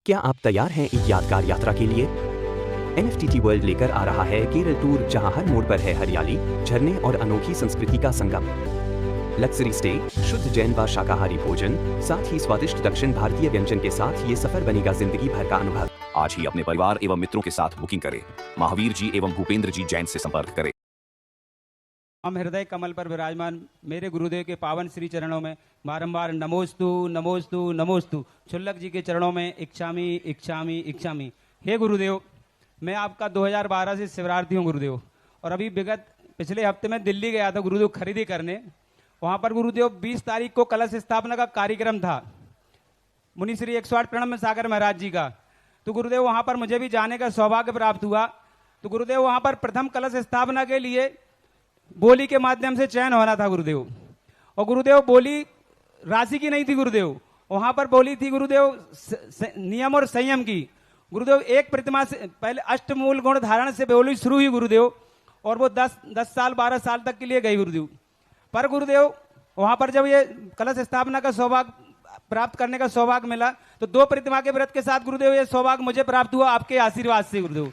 क्या आप तैयार हैं एक यादगार यात्रा के लिए? एनएफटीटी वर्ल्ड लेकर आ रहा है केरल टूर, जहां हर मोड़ पर है हरियाली, झरने और अनोखी संस्कृति का संगम। लग्जरी स्टे, शुद्ध जैन व शाकाहारी भोजन, साथ ही स्वादिष्ट दक्षिण भारतीय व्यंजन के साथ ये सफर बनेगा जिंदगी भर का अनुभव। आज ही अपने परिवार एवं मित्रों के साथ बुकिंग करें। महावीर जी एवं भूपेंद्र जी जैन से संपर्क करें। हम हृदय कमल पर विराजमान मेरे गुरुदेव के पावन श्री चरणों में बारंबार नमोस्तु नमोस्तु नमोस्तु छुल्लक जी के चरणों में इच्छामी इच्छामी इच्छामी। हे गुरुदेव, मैं आपका 2012 से शिवरार्थी हूँ गुरुदेव, और अभी पिछले हफ्ते में दिल्ली गया था गुरुदेव खरीदी करने। वहाँ पर गुरुदेव 20 तारीख को कलश स्थापना का कार्यक्रम था मुनि श्री 108 प्रणब सागर महाराज जी का। तो गुरुदेव वहाँ पर मुझे भी जाने का सौभाग्य प्राप्त हुआ। तो गुरुदेव वहाँ पर प्रथम कलश स्थापना के लिए बोली के माध्यम से चयन होना था गुरुदेव, और गुरुदेव बोली राशि की नहीं थी गुरुदेव, वहां पर बोली थी गुरुदेव नियम और संयम की। गुरुदेव एक प्रतिमा से पहले अष्टमूल गुण धारण से बोली शुरू हुई गुरुदेव, और वो 10 साल 12 साल तक के लिए गई गुरुदेव। पर गुरुदेव वहां पर जब ये कलश स्थापना का सौभाग्य प्राप्त करने का सौभाग्य मिला, तो 2 प्रतिमा के व्रत के साथ गुरुदेव ये सौभाग्य मुझे प्राप्त हुआ आपके आशीर्वाद से गुरुदेव।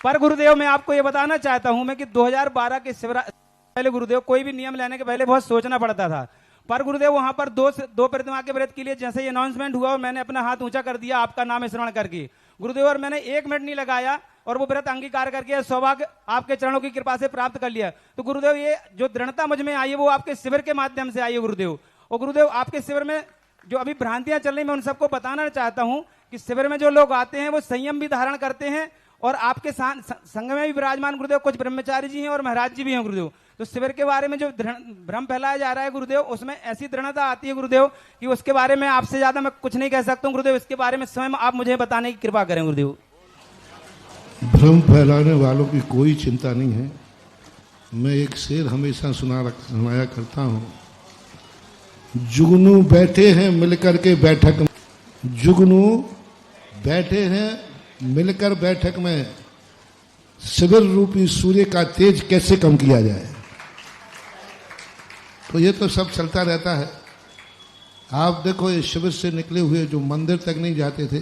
पर गुरुदेव मैं आपको ये बताना चाहता हूं मैं कि 2012 के शिवरात्रि पहले गुरुदेव कोई भी नियम लेने के पहले बहुत सोचना पड़ता था। पर गुरुदेव वहां पर दो प्रतिमा के व्रत के लिए जैसे ही अनाउंसमेंट हुआ, मैंने अपना हाथ ऊंचा कर दिया आपका नाम स्मरण करके गुरुदेव, और मैंने 1 मिनट नहीं लगाया और वो व्रत अंगीकार करके सौभाग्य आपके चरणों की कृपा से प्राप्त कर लिया। तो गुरुदेव ये जो दृढ़ता मुझ में आई है वो आपके शिविर के माध्यम से आई है गुरुदेव। और गुरुदेव आपके शिविर में जो अभी भ्रांतियां चल रही मैं उन सबको बताना चाहता हूं कि शिविर में जो लोग आते हैं वो संयम भी धारण करते हैं, और आपके संग में भी विराजमान गुरुदेव कुछ ब्रह्मचारी जी हैं और महाराज जी भी हैं गुरुदेव। तो शिविर के बारे में जो भ्रम फैलाया जा रहा है गुरुदेव, उसमें ऐसी दृढ़ता आती है गुरुदेव कि उसके बारे में आपसे ज्यादा मैं कुछ नहीं कह सकता हूं गुरुदेव। इसके बारे में स्वयं आप मुझे बताने की कृपा करें गुरुदेव। भ्रम फैलाने वालों की कोई चिंता नहीं है। मैं एक शेर हमेशा सुनाया करता हूं, जुगनू बैठे हैं मिलकर के बैठक में, जुगनू बैठे हैं मिलकर बैठक में, शिविर रूपी सूर्य का तेज कैसे कम किया जाए। तो ये तो सब चलता रहता है। आप देखो ये शिविर से निकले हुए जो मंदिर तक नहीं जाते थे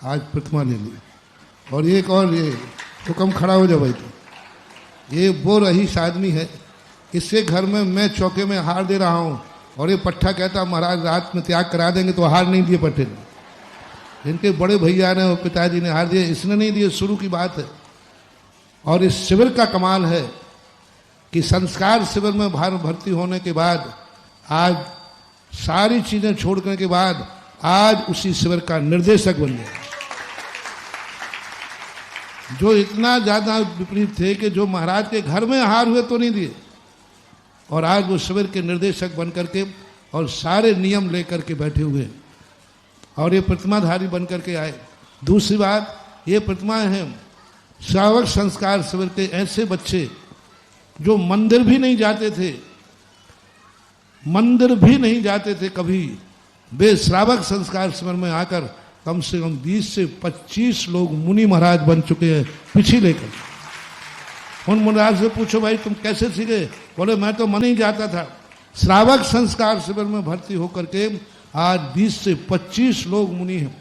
आज प्रतिमा ले ली, और एक और ये तो कम खड़ा हो जाए भाई, तो ये वो रईस आदमी है, इसके घर में मैं चौके में हार दे रहा हूँ, और ये पट्टा कहता महाराज रात में त्याग करा देंगे, तो हार नहीं दिए पट्टे ने। इनके बड़े भैया ने और पिताजी ने हार दिए, इसने नहीं दिए, शुरू की बात है। और इस शिविर का कमाल है कि संस्कार शिविर में भर्ती होने के बाद आज सारी चीजें छोड़ने के बाद आज उसी शिविर का निर्देशक बन गया। जो इतना ज्यादा विपरीत थे कि जो महाराज के घर में हार हुए तो नहीं दिए, और आज वो शिविर के निर्देशक बन करके और सारे नियम लेकर के बैठे हुए, और ये प्रतिमाधारी बन करके आए। दूसरी बात, ये प्रतिमाएं हैं श्रावक संस्कार शिविर के ऐसे बच्चे जो मंदिर भी नहीं जाते थे, मंदिर भी नहीं जाते थे कभी, वे श्रावक संस्कार शिविर में आकर कम से कम 20 से 25 लोग मुनि महाराज बन चुके हैं पीछे लेकर। उन महाराज से पूछो भाई तुम कैसे सीखे, बोले मैं तो मन ही जाता था। श्रावक संस्कार शिविर में भर्ती होकर के आज 20 से 25 लोग मुनि हैं।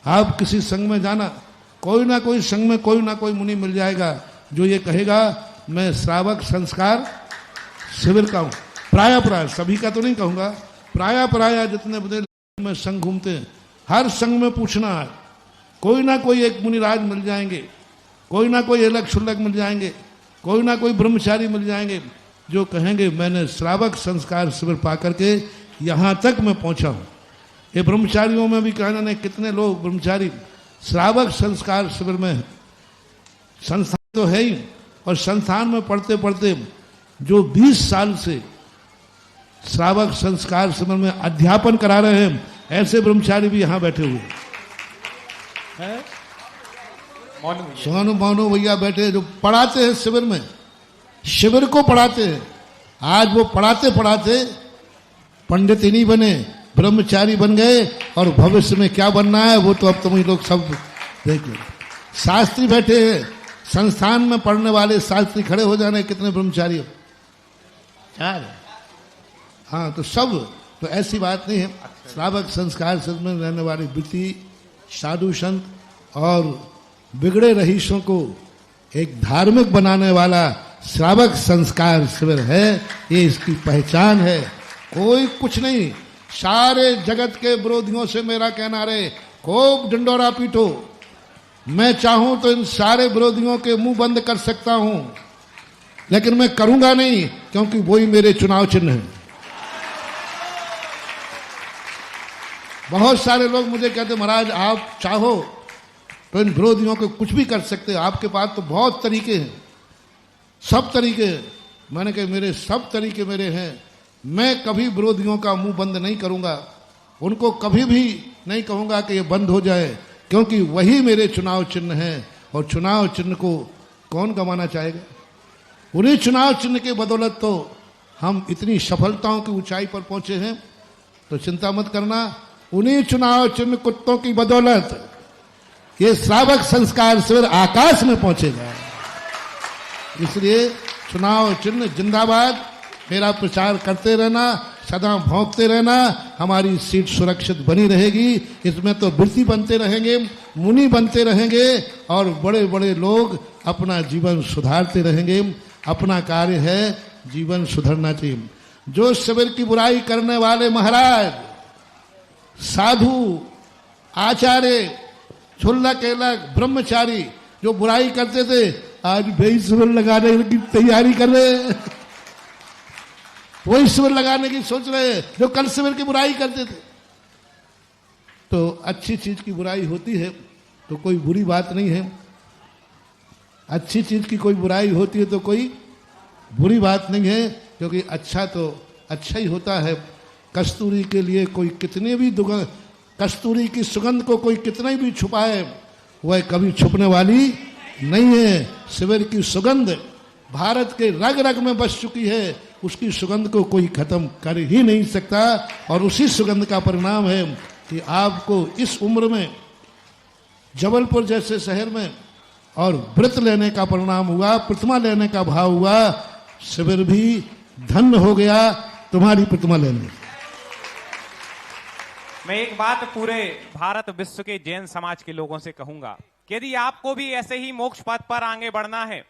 आप किसी संघ में जाना, कोई ना कोई संघ में कोई ना कोई मुनि मिल जाएगा जो ये कहेगा मैं श्रावक संस्कार शिविर का हूं। प्राय सभी का तो नहीं कहूंगा, प्राय जितने बड़े में संघ घूमते हैं, हर संघ में पूछना है, कोई ना कोई एक मुनिराज मिल जाएंगे, कोई ना कोई अलग शुल्लक मिल जाएंगे, कोई ना कोई ब्रह्मचारी मिल जाएंगे जो कहेंगे मैंने श्रावक संस्कार शिविर पा करके यहां तक मैं पहुंचा हूं। ये ब्रह्मचारियों में भी कहना नहीं, कितने लोग ब्रह्मचारी श्रावक संस्कार शिविर में है। संस्थान तो है ही, और संस्थान में पढ़ते पढ़ते जो 20 साल से श्रावक संस्कार शिविर में अध्यापन करा रहे हैं, ऐसे ब्रह्मचारी भी यहां बैठे हुए हैं। सोनू मोनू भैया बैठे जो पढ़ाते हैं शिविर में, शिविर को पढ़ाते हैं। आज वो पढ़ाते पढ़ाते पंडित ही नहीं बने, ब्रह्मचारी बन गए, और भविष्य में क्या बनना है वो तो अब तुम लोग सब देख लो। शास्त्री बैठे हैं, संस्थान में पढ़ने वाले शास्त्री खड़े हो जाने, कितने ब्रह्मचारी 4। हाँ, तो सब तो ऐसी बात नहीं है। श्रावक संस्कार में रहने वाली वृत्ति साधु संत और बिगड़े रईसों को एक धार्मिक बनाने वाला श्रावक संस्कार शिविर है। ये इसकी पहचान है। कोई कुछ नहीं, सारे जगत के विरोधियों से मेरा कहना रहे, खूब डंडोरा पीटो। मैं चाहूं तो इन सारे विरोधियों के मुंह बंद कर सकता हूं, लेकिन मैं करूंगा नहीं, क्योंकि वही मेरे चुनाव चिन्ह है। बहुत सारे लोग मुझे कहते महाराज आप चाहो तो इन विरोधियों को कुछ भी कर सकते हैं, आपके पास तो बहुत तरीके हैं, सब तरीके हैं। मैंने कहा मेरे सब तरीके मेरे हैं। मैं कभी विरोधियों का मुंह बंद नहीं करूंगा, उनको कभी भी नहीं कहूंगा कि ये बंद हो जाए, क्योंकि वही मेरे चुनाव चिन्ह है। और चुनाव चिन्ह को कौन गंवाना चाहेगा? उन्हीं चुनाव चिन्ह के बदौलत तो हम इतनी सफलताओं की ऊंचाई पर पहुंचे हैं। तो चिंता मत करना, उन्हीं चुनाव चिन्ह कुत्तों की बदौलत ये श्रावक संस्कार शिविर आकाश में पहुंचेगा। इसलिए चुनाव चिन्ह जिंदाबाद। मेरा प्रचार करते रहना, सदा भौंकते रहना, हमारी सीट सुरक्षित बनी रहेगी। इसमें तो वृत्ति बनते रहेंगे, मुनि बनते रहेंगे और बड़े बड़े लोग अपना जीवन सुधारते रहेंगे। अपना कार्य है जीवन सुधरना चाहिए। जो शिविर की बुराई करने वाले महाराज, साधु, आचार्य, छुल्लक एलक, ब्रह्मचारी जो बुराई करते थे, आज वही शिविर लगाने की तैयारी कर रहे हैं। वही शिविर लगाने की सोच रहे हैं जो कल शिविर की बुराई करते थे। तो अच्छी चीज की बुराई होती है तो कोई बुरी बात नहीं है। अच्छी चीज की कोई बुराई होती है तो कोई बुरी बात नहीं है, क्योंकि अच्छा तो अच्छा ही होता है। कस्तूरी के लिए कोई कितने भी कस्तूरी की सुगंध को कोई कितना भी छुपाए, वह कभी छुपने वाली नहीं है। शिविर की सुगंध भारत के रग रग में बस चुकी है, उसकी सुगंध को कोई खत्म कर ही नहीं सकता। और उसी सुगंध का परिणाम है कि आपको इस उम्र में जबलपुर जैसे शहर में और व्रत लेने का परिणाम हुआ, प्रतिमा लेने का भाव हुआ। शिविर भी धन्य हो गया तुम्हारी प्रतिमा लेने। मैं एक बात पूरे भारत विश्व के जैन समाज के लोगों से कहूंगा कि यदि आपको भी ऐसे ही मोक्ष पथ पर आगे बढ़ना है,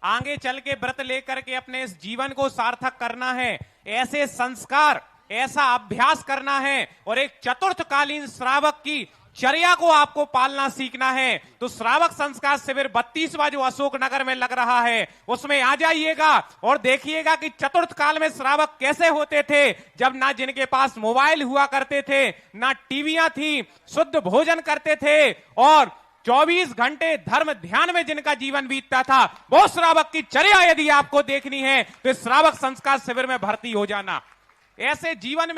आगे चल के व्रत लेकर के अपने इस जीवन को सार्थक करना है, ऐसे संस्कार, ऐसा अभ्यास करना है और एक चतुर्थकालीन श्रावक की चर्या को आपको पालना सीखना है, तो श्रावक संस्कार शिविर 32वां जो अशोक नगर में लग रहा है उसमें आ जाइएगा और देखिएगा कि चतुर्थ काल में श्रावक कैसे होते थे, जब ना जिनके पास मोबाइल हुआ करते थे, ना टीवियां थी, शुद्ध भोजन करते थे और 24 घंटे धर्म ध्यान में जिनका जीवन बीतता था। वो श्रावक की चर्या यदि आपको देखनी है तो श्रावक संस्कार शिविर में भर्ती हो जाना। ऐसे जीवन में